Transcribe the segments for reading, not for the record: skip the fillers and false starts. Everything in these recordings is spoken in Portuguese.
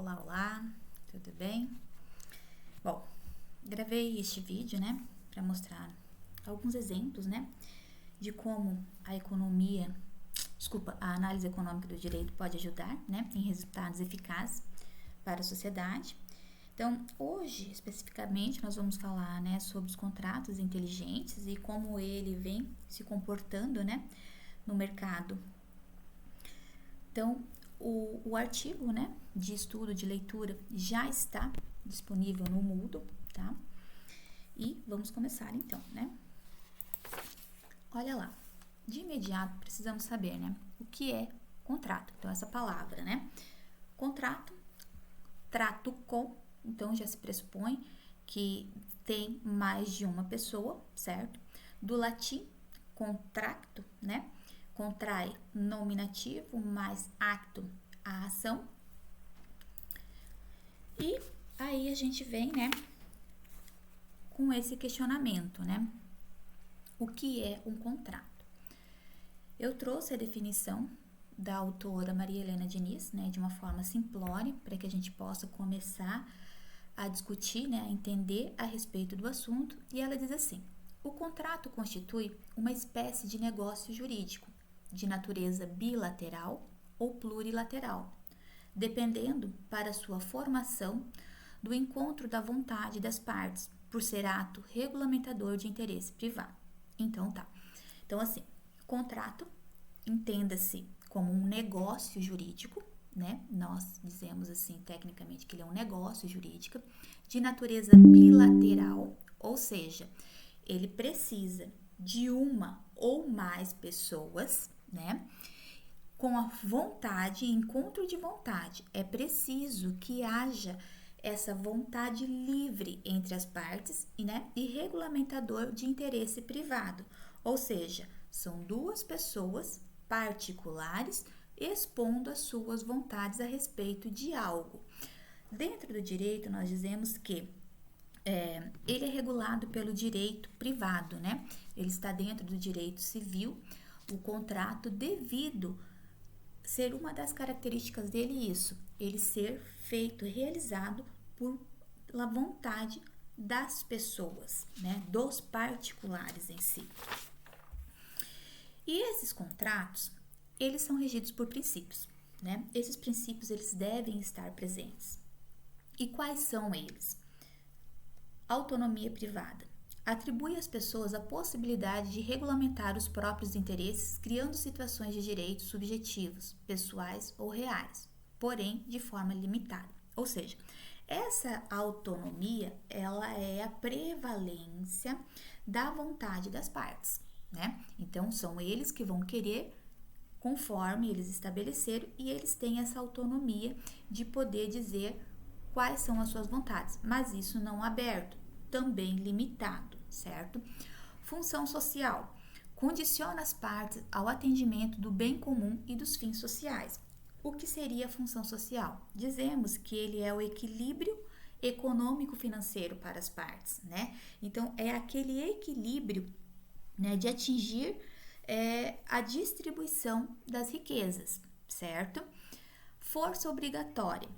Olá, olá, tudo bem? Bom, gravei este vídeo, né, para mostrar alguns exemplos, né, de como a análise econômica do direito pode ajudar, né, em resultados eficazes para a sociedade. Então, hoje, especificamente, nós vamos falar, né, sobre os contratos inteligentes e como ele vem se comportando, né, no mercado. Então, o artigo, né, de estudo, de leitura, já está disponível no Moodle, tá? E vamos começar então, né? Olha lá, de imediato precisamos saber, né, o que é contrato. Então, essa palavra, né? Contrato, trato com, então já se pressupõe que tem mais de uma pessoa, certo? Do latim, contracto, né? Contrai nominativo mais acto, a ação. E aí a gente vem, né, com esse questionamento, né? O que é um contrato? Eu trouxe a definição da autora Maria Helena Diniz, né, de uma forma simplória, para que a gente possa começar a discutir, né, a entender a respeito do assunto. E ela diz assim: o contrato constitui uma espécie de negócio jurídico de natureza bilateral ou plurilateral, dependendo para sua formação do encontro da vontade das partes, por ser ato regulamentador de interesse privado. Então, tá. Então, assim, contrato entenda-se como um negócio jurídico, né? Nós dizemos assim, tecnicamente, que ele é um negócio jurídico de natureza bilateral, ou seja, ele precisa de uma ou mais pessoas, né? Com a vontade, encontro de vontade. É preciso que haja essa vontade livre entre as partes, né? E regulamentador de interesse privado. Ou seja, são duas pessoas particulares expondo as suas vontades a respeito de algo. Dentro do direito, nós dizemos que ele é regulado pelo direito privado, né? Ele está dentro do direito civil, o contrato, devido ser uma das características dele isso, ele ser feito, realizado por la vontade das pessoas, né? Dos particulares em si. E esses contratos, eles são regidos por princípios, né? Esses princípios, eles devem estar presentes. E quais são eles? Autonomia privada. Atribui às pessoas a possibilidade de regulamentar os próprios interesses, criando situações de direitos subjetivos, pessoais ou reais, porém de forma limitada. Ou seja, essa autonomia, ela é a prevalência da vontade das partes, né? Então, são eles que vão querer conforme eles estabeleceram e eles têm essa autonomia de poder dizer quais são as suas vontades, mas isso não aberto, também limitado, certo? Função social. Condiciona as partes ao atendimento do bem comum e dos fins sociais. O que seria a função social? Dizemos que ele é o equilíbrio econômico-financeiro para as partes, né? Então, é aquele equilíbrio, né, de atingir a distribuição das riquezas, certo? Força obrigatória,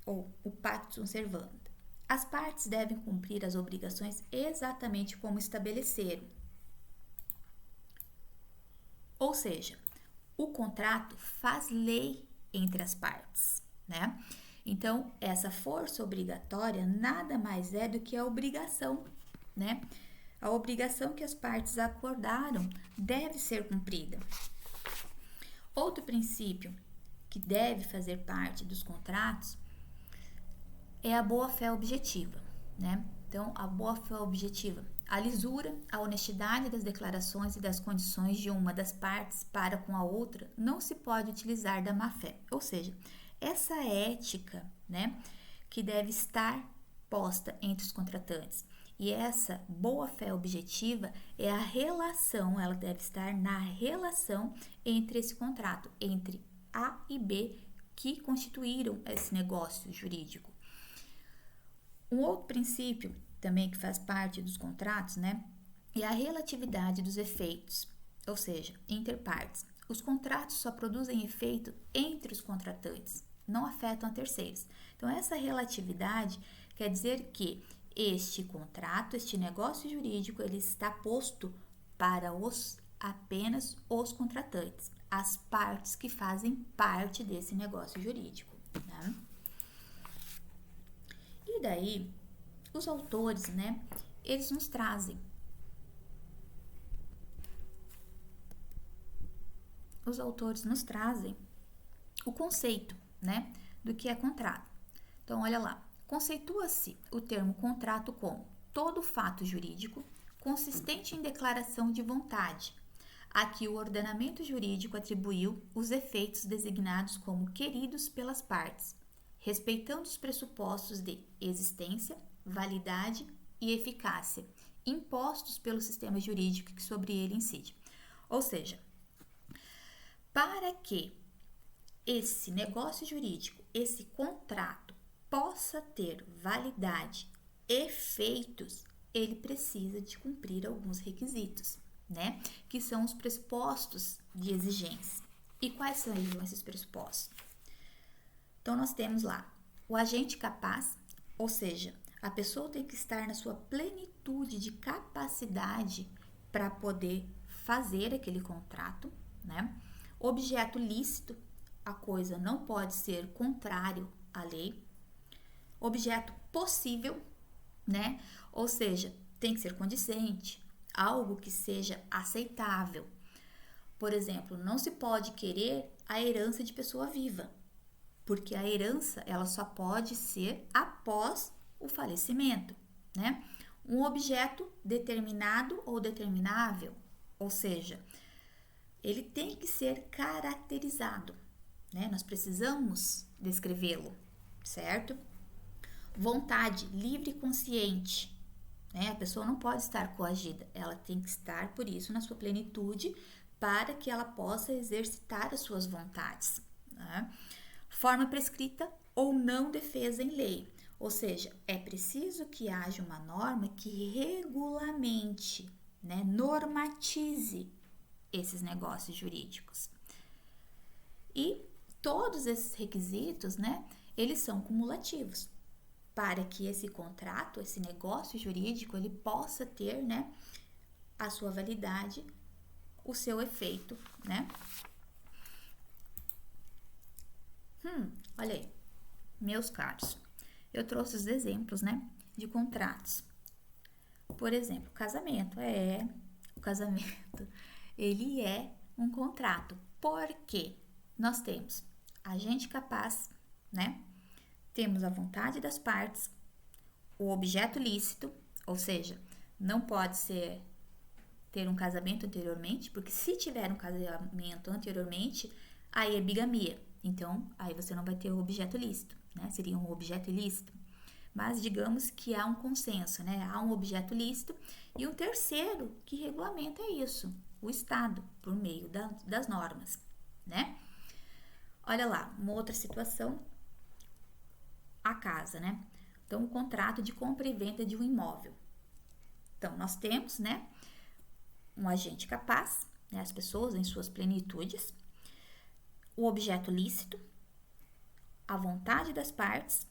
ou o pactum sunt servanda. As partes devem cumprir as obrigações exatamente como estabeleceram. Ou seja, o contrato faz lei entre as partes, né? Então, essa força obrigatória nada mais é do que a obrigação, né? A obrigação que as partes acordaram deve ser cumprida. Outro princípio que deve fazer parte dos contratos é a boa-fé objetiva, né? Então, a boa-fé objetiva, a lisura, a honestidade das declarações e das condições de uma das partes para com a outra não se pode utilizar da má-fé. Ou seja, essa ética, né, que deve estar posta entre os contratantes. E essa boa-fé objetiva é a relação, ela deve estar na relação entre esse contrato, entre A e B, que constituíram esse negócio jurídico. Um outro princípio também que faz parte dos contratos, né, é a relatividade dos efeitos, ou seja, interpartes. Os contratos só produzem efeito entre os contratantes, não afetam a terceiros. Então, essa relatividade quer dizer que este contrato, este negócio jurídico, ele está posto para apenas os contratantes, as partes que fazem parte desse negócio jurídico, né? E daí, os autores, né, eles nos trazem o conceito, né, do que é contrato. Então, olha lá, conceitua-se o termo contrato como todo fato jurídico consistente em declaração de vontade, a que o ordenamento jurídico atribuiu os efeitos designados como queridos pelas partes, respeitando os pressupostos de existência, validade e eficácia, impostos pelo sistema jurídico que sobre ele incide. Ou seja, para que esse negócio jurídico, esse contrato, possa ter validade, efeitos, ele precisa de cumprir alguns requisitos, né? Que são os pressupostos de exigência. E quais seriam esses pressupostos? Então, nós temos lá o agente capaz, ou seja, a pessoa tem que estar na sua plenitude de capacidade para poder fazer aquele contrato, né? Objeto lícito, a coisa não pode ser contrário à lei. Objeto possível, né? Ou seja, tem que ser condizente, algo que seja aceitável. Por exemplo, não se pode querer a herança de pessoa viva, porque a herança ela só pode ser após o falecimento, né? Um objeto determinado ou determinável, ou seja, ele tem que ser caracterizado, né? Nós precisamos descrevê-lo, certo? Vontade livre e consciente, né? A pessoa não pode estar coagida, ela tem que estar, por isso, na sua plenitude, para que ela possa exercitar as suas vontades, né? Forma prescrita ou não defesa em lei, ou seja, é preciso que haja uma norma que regulamente, né, normatize esses negócios jurídicos. E todos esses requisitos, né, eles são cumulativos para que esse contrato, esse negócio jurídico, ele possa ter, né, a sua validade, o seu efeito, né? Olha aí, meus caros, eu trouxe os exemplos, né, de contratos. Por exemplo, casamento. O casamento, ele é um contrato, porque nós temos agente capaz, né? Temos a vontade das partes, o objeto lícito, ou seja, não pode ter um casamento anteriormente, porque se tiver um casamento anteriormente, aí é bigamia. Então, aí você não vai ter o objeto lícito, né? Seria um objeto ilícito. Mas digamos que há um consenso, né? Há um objeto lícito e um terceiro que regulamenta isso, o Estado, por meio das normas, né? Olha lá, uma outra situação, a casa, né? Então, o contrato de compra e venda de um imóvel. Então, nós temos, né, um agente capaz, né, as pessoas em suas plenitudes, o objeto lícito, a vontade das partes,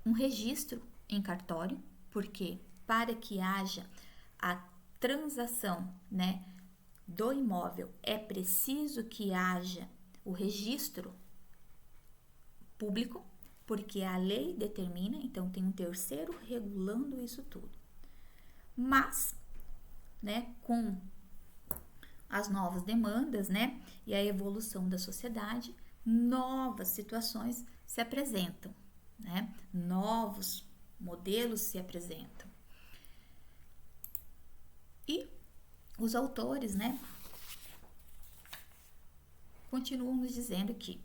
um registro em cartório, porque para que haja a transação, né, do imóvel, é preciso que haja o registro público, porque a lei determina, então tem um terceiro regulando isso tudo. Mas, né, com as novas demandas, né, e a evolução da sociedade, novas situações se apresentam, né? Novos modelos se apresentam. E os autores, né, continuam nos dizendo que,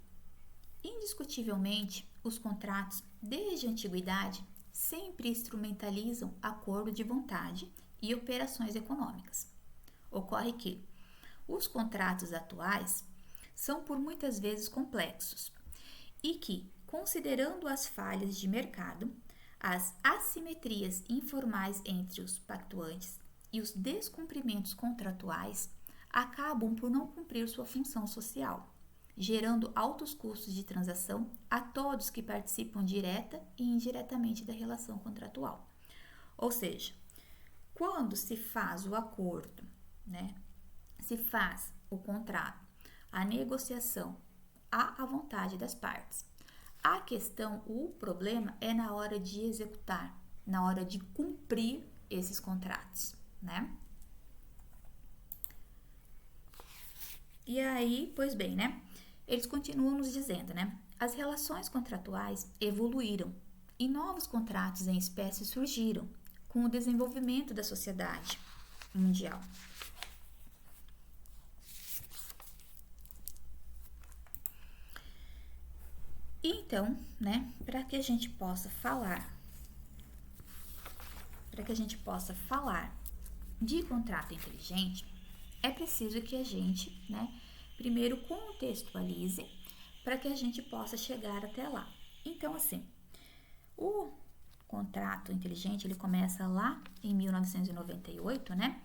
indiscutivelmente, os contratos, desde a antiguidade, sempre instrumentalizam acordo de vontade e operações econômicas. Ocorre que os contratos atuais são por muitas vezes complexos e que, considerando as falhas de mercado, as assimetrias informais entre os pactuantes e os descumprimentos contratuais, acabam por não cumprir sua função social, gerando altos custos de transação a todos que participam direta e indiretamente da relação contratual. Ou seja, quando se faz o acordo, né, se faz o contrato, a negociação à vontade das partes. A questão, o problema é na hora de executar, na hora de cumprir esses contratos, né? E aí, pois bem, né? Eles continuam nos dizendo, né? As relações contratuais evoluíram e novos contratos em espécie surgiram com o desenvolvimento da sociedade mundial. Então, né, para que a gente possa falar de contrato inteligente, é preciso que a gente, né, primeiro contextualize para que a gente possa chegar até lá. Então, assim, o contrato inteligente, ele começa lá em 1998, né,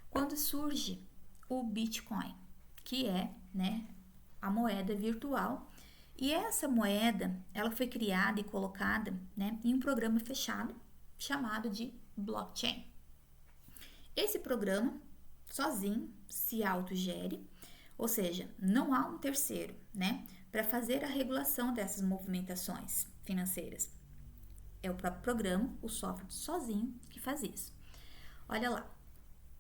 quando surge o Bitcoin, que é, né, a moeda virtual. E essa moeda, ela foi criada e colocada, né, em um programa fechado chamado de blockchain. Esse programa, sozinho, se autogere, ou seja, não há um terceiro, né, para fazer a regulação dessas movimentações financeiras. É o próprio programa, o software sozinho que faz isso. Olha lá,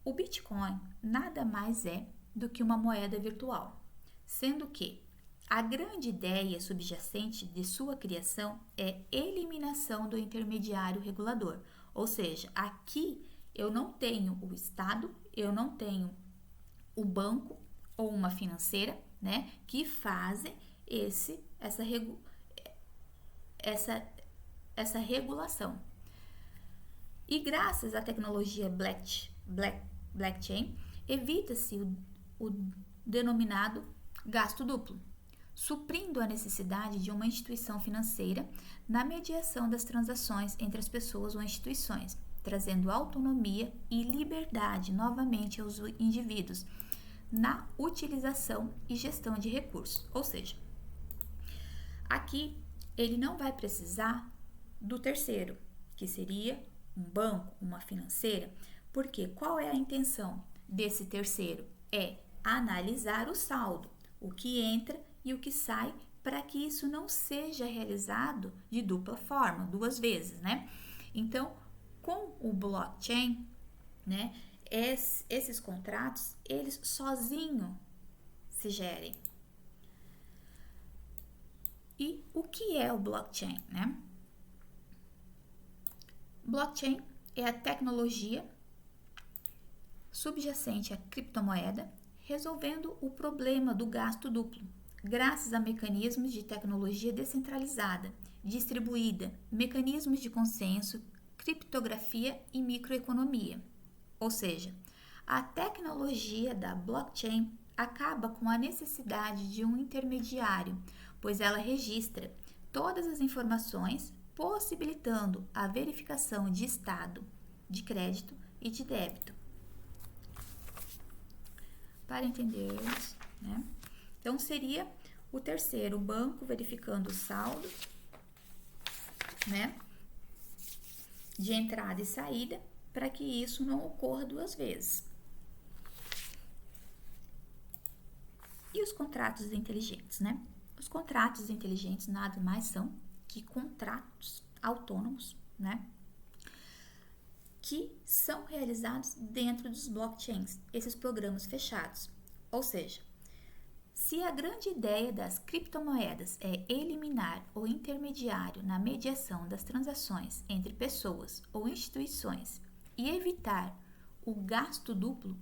o Bitcoin nada mais é do que uma moeda virtual, sendo que a grande ideia subjacente de sua criação é eliminação do intermediário regulador, ou seja, aqui eu não tenho o Estado, eu não tenho o banco ou uma financeira, né, que fazem essa regulação. E graças à tecnologia blockchain, evita-se o denominado gasto duplo, suprindo a necessidade de uma instituição financeira na mediação das transações entre as pessoas ou instituições, trazendo autonomia e liberdade novamente aos indivíduos na utilização e gestão de recursos. Ou seja, aqui ele não vai precisar do terceiro, que seria um banco, uma financeira, porque qual é a intenção desse terceiro? É analisar o saldo, o que entra e o que sai, para que isso não seja realizado de dupla forma, duas vezes, né? Então, com o blockchain, né, esses contratos, eles sozinhos se gerem. E o que é o blockchain, né? Blockchain é a tecnologia subjacente à criptomoeda, resolvendo o problema do gasto duplo, graças a mecanismos de tecnologia descentralizada, distribuída, mecanismos de consenso, criptografia e microeconomia. Ou seja, a tecnologia da blockchain acaba com a necessidade de um intermediário, pois ela registra todas as informações, possibilitando a verificação de estado, de crédito e de débito. Para entendermos, né? Então, seria o terceiro, o banco verificando o saldo, né, de entrada e saída, para que isso não ocorra duas vezes. E os contratos inteligentes, né? Os contratos inteligentes nada mais são que contratos autônomos, né, que são realizados dentro dos blockchains, esses programas fechados. Ou seja, se a grande ideia das criptomoedas é eliminar o intermediário na mediação das transações entre pessoas ou instituições e evitar o gasto duplo,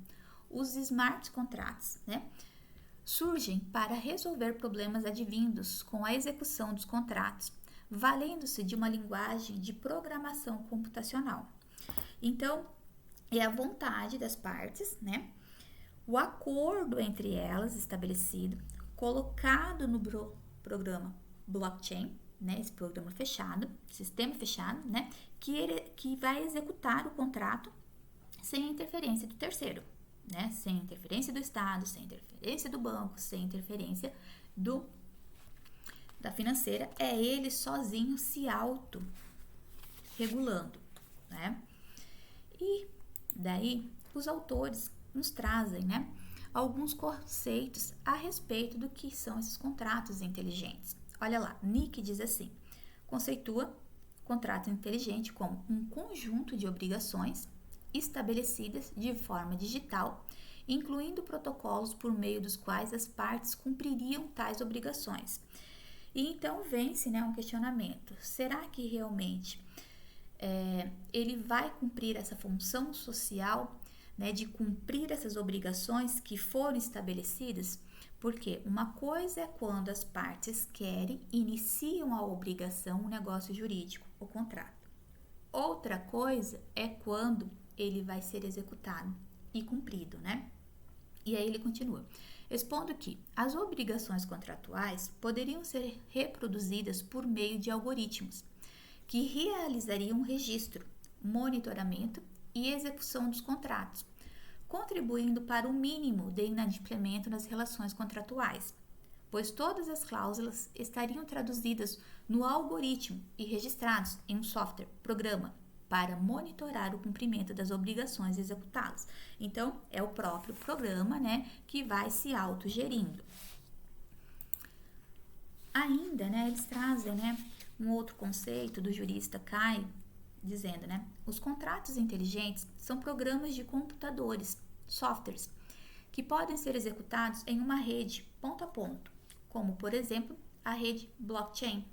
os smart contracts, né, surgem para resolver problemas advindos com a execução dos contratos, valendo-se de uma linguagem de programação computacional. Então, é a vontade das partes, né? O acordo entre elas estabelecido, colocado no programa blockchain, né? Esse programa fechado, sistema fechado, né? Que vai executar o contrato sem interferência do terceiro, né? Sem interferência do Estado, sem interferência do banco, sem interferência da financeira é ele sozinho se auto-regulando, né? E daí os autores nos trazem, né, alguns conceitos a respeito do que são esses contratos inteligentes. Olha lá, Nick diz assim: conceitua contrato inteligente como um conjunto de obrigações estabelecidas de forma digital, incluindo protocolos por meio dos quais as partes cumpririam tais obrigações. E então vem-se, né, um questionamento: será que realmente ele vai cumprir essa função social, né, de cumprir essas obrigações que foram estabelecidas? Porque uma coisa é quando as partes querem, iniciam a obrigação, o negócio jurídico, o contrato. Outra coisa é quando ele vai ser executado e cumprido, né? E aí ele continua, expondo que as obrigações contratuais poderiam ser reproduzidas por meio de algoritmos que realizariam registro, monitoramento e execução dos contratos, contribuindo para o mínimo de inadimplemento nas relações contratuais, pois todas as cláusulas estariam traduzidas no algoritmo e registrados em um software, programa, para monitorar o cumprimento das obrigações executadas. Então, é o próprio programa, né, que vai se autogerindo. Ainda, né, eles trazem, né, um outro conceito do jurista Caio, dizendo, né, os contratos inteligentes são programas de computadores, softwares, que podem ser executados em uma rede ponto a ponto, como, por exemplo, a rede blockchain,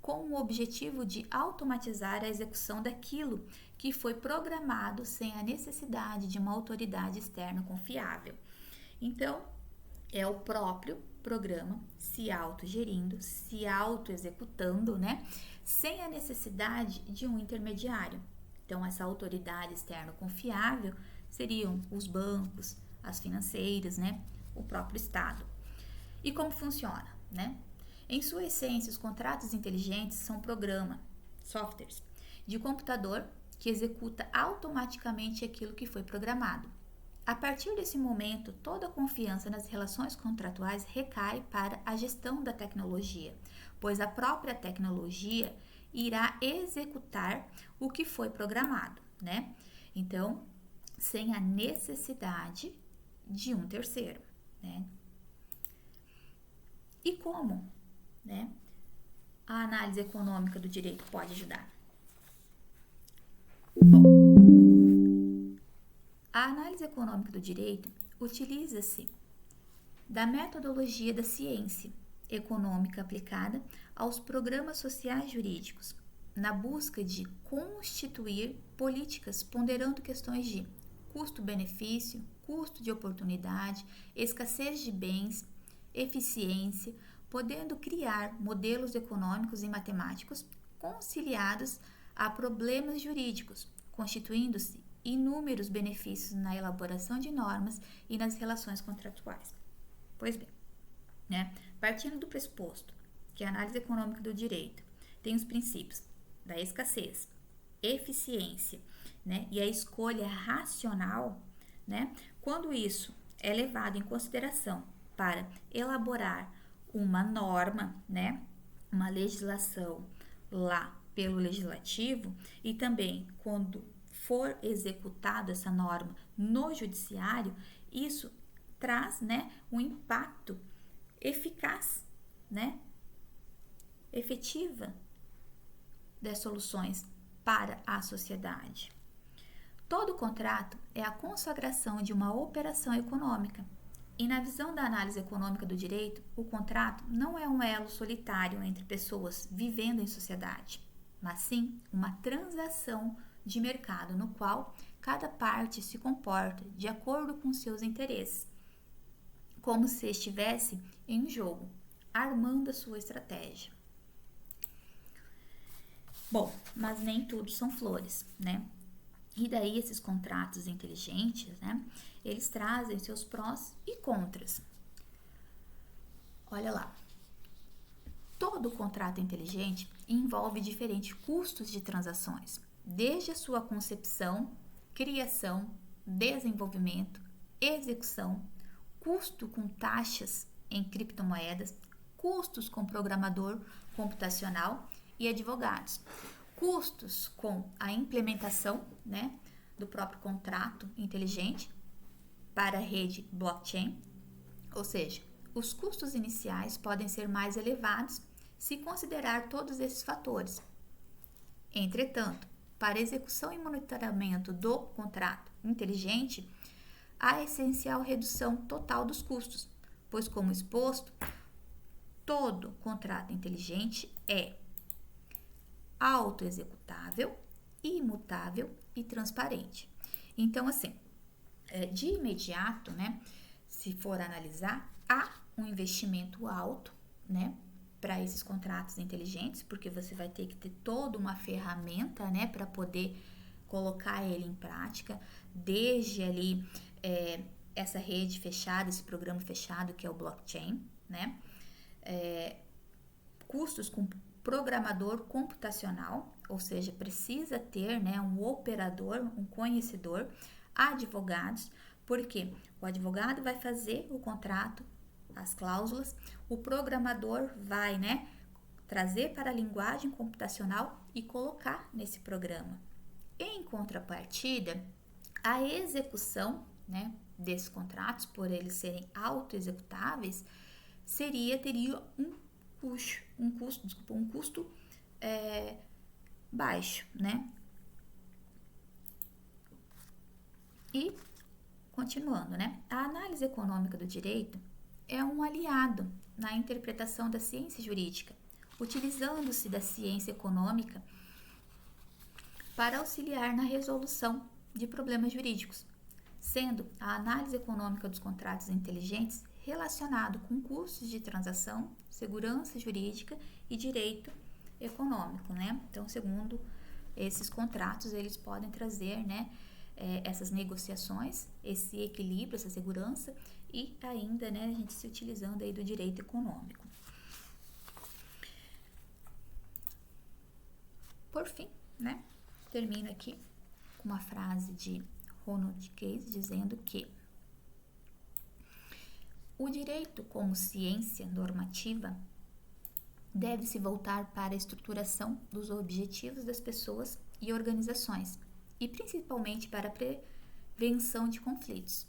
com o objetivo de automatizar a execução daquilo que foi programado sem a necessidade de uma autoridade externa confiável. Então, é o próprio programa se autogerindo, se auto-executando, né? Sem a necessidade de um intermediário. Então, essa autoridade externa confiável seriam os bancos, as financeiras, né? O próprio Estado. E como funciona, né? Em sua essência, os contratos inteligentes são softwares de computador que executa automaticamente aquilo que foi programado. A partir desse momento, toda a confiança nas relações contratuais recai para a gestão da tecnologia, pois a própria tecnologia irá executar o que foi programado, né? Então, sem a necessidade de um terceiro, né? E como, né, a análise econômica do direito pode ajudar? Bom, a análise econômica do direito utiliza-se da metodologia da ciência econômica aplicada aos programas sociais jurídicos, na busca de constituir políticas ponderando questões de custo-benefício, custo de oportunidade, escassez de bens, eficiência, podendo criar modelos econômicos e matemáticos conciliados a problemas jurídicos, constituindo-se inúmeros benefícios na elaboração de normas e nas relações contratuais. Pois bem, né, partindo do pressuposto que a análise econômica do direito tem os princípios da escassez, eficiência, né, e a escolha racional, né, quando isso é levado em consideração para elaborar uma norma, né, uma legislação lá pelo legislativo, e também quando for executada essa norma no judiciário, isso traz, né, um impacto eficaz, né, efetiva das soluções para a sociedade. Todo contrato é a consagração de uma operação econômica. E na visão da análise econômica do direito, o contrato não é um elo solitário entre pessoas vivendo em sociedade, mas sim uma transação de mercado no qual cada parte se comporta de acordo com seus interesses, como se estivesse em um jogo, armando a sua estratégia. Bom, mas nem tudo são flores, né? E daí esses contratos inteligentes, né, eles trazem seus prós e contras. Olha lá, todo contrato inteligente envolve diferentes custos de transações, desde a sua concepção, criação, desenvolvimento, execução, custo com taxas, em criptomoedas, custos com programador computacional e advogados, custos com a implementação, né, do próprio contrato inteligente para a rede blockchain, ou seja, os custos iniciais podem ser mais elevados se considerar todos esses fatores. Entretanto, para a execução e monitoramento do contrato inteligente, há essencial redução total dos custos, pois, como exposto, todo contrato inteligente é autoexecutável, imutável e transparente. Então, assim, de imediato, né, se for analisar, há um investimento alto, né, para esses contratos inteligentes, porque você vai ter que ter toda uma ferramenta, né, para poder colocar ele em prática, desde ali essa rede fechada, esse programa fechado que é o blockchain, né, custos com programador computacional, ou seja, precisa ter, né, um operador, um conhecedor, advogados, porque o advogado vai fazer o contrato, as cláusulas, o programador vai, né, trazer para a linguagem computacional e colocar nesse programa. Em contrapartida, a execução, né, desses contratos, por eles serem autoexecutáveis, teria um custo baixo, né? E continuando, né? A análise econômica do direito é um aliado na interpretação da ciência jurídica, utilizando-se da ciência econômica para auxiliar na resolução de problemas jurídicos, sendo a análise econômica dos contratos inteligentes relacionado com custos de transação, segurança jurídica e direito econômico, né? Então, segundo esses contratos, eles podem trazer, né, essas negociações, esse equilíbrio, essa segurança e ainda, né, a gente se utilizando aí do direito econômico. Por fim, né, termino aqui com uma frase de Ronald Case dizendo que o direito como ciência normativa deve se voltar para a estruturação dos objetivos das pessoas e organizações, e principalmente para a prevenção de conflitos.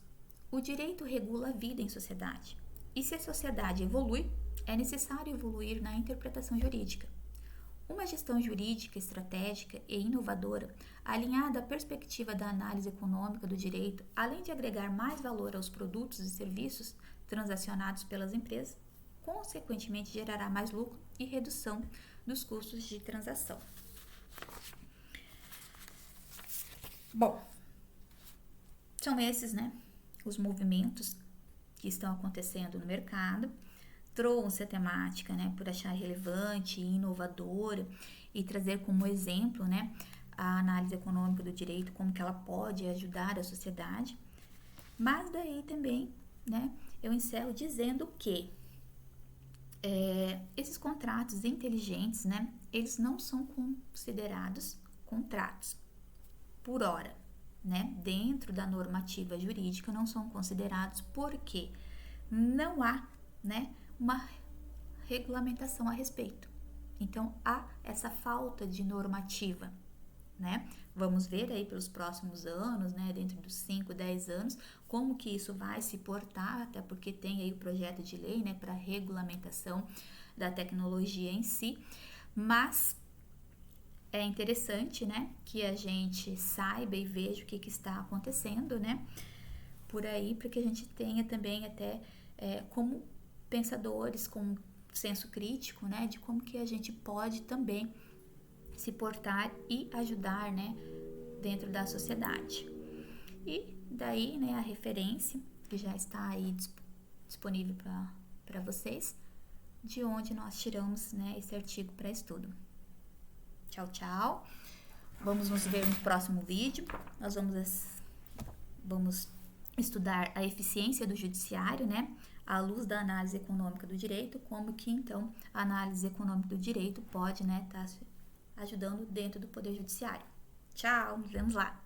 O direito regula a vida em sociedade, e se a sociedade evolui, é necessário evoluir na interpretação jurídica. Uma gestão jurídica estratégica e inovadora, alinhada à perspectiva da análise econômica do direito, além de agregar mais valor aos produtos e serviços transacionados pelas empresas, consequentemente gerará mais lucro e redução dos custos de transação. Bom, são esses, né, os movimentos que estão acontecendo no mercado. Trouxe a temática, né, por achar relevante e inovadora e trazer como exemplo, né, a análise econômica do direito, como que ela pode ajudar a sociedade. Mas daí também, né, eu encerro dizendo que esses contratos inteligentes, né, eles não são considerados contratos por hora, né, dentro da normativa jurídica não são considerados porque não há, né, uma regulamentação a respeito. Então, há essa falta de normativa, né? Vamos ver aí pelos próximos anos, né, dentro dos 5, 10 anos, como que isso vai se portar, até porque tem aí o projeto de lei, né, para regulamentação da tecnologia em si, mas é interessante, né, que a gente saiba e veja o que está acontecendo, né, por aí, para que a gente tenha também até como pensadores com senso crítico, né, de como que a gente pode também se portar e ajudar, né, dentro da sociedade. E daí, né, a referência que já está aí disponível para vocês, de onde nós tiramos, né, esse artigo para estudo. Tchau, tchau. Vamos nos ver no próximo vídeo. Nós vamos estudar a eficiência do judiciário, né, à luz da análise econômica do direito, como que então a análise econômica do direito pode, né, estar ajudando dentro do Poder Judiciário. Tchau, nos vemos lá!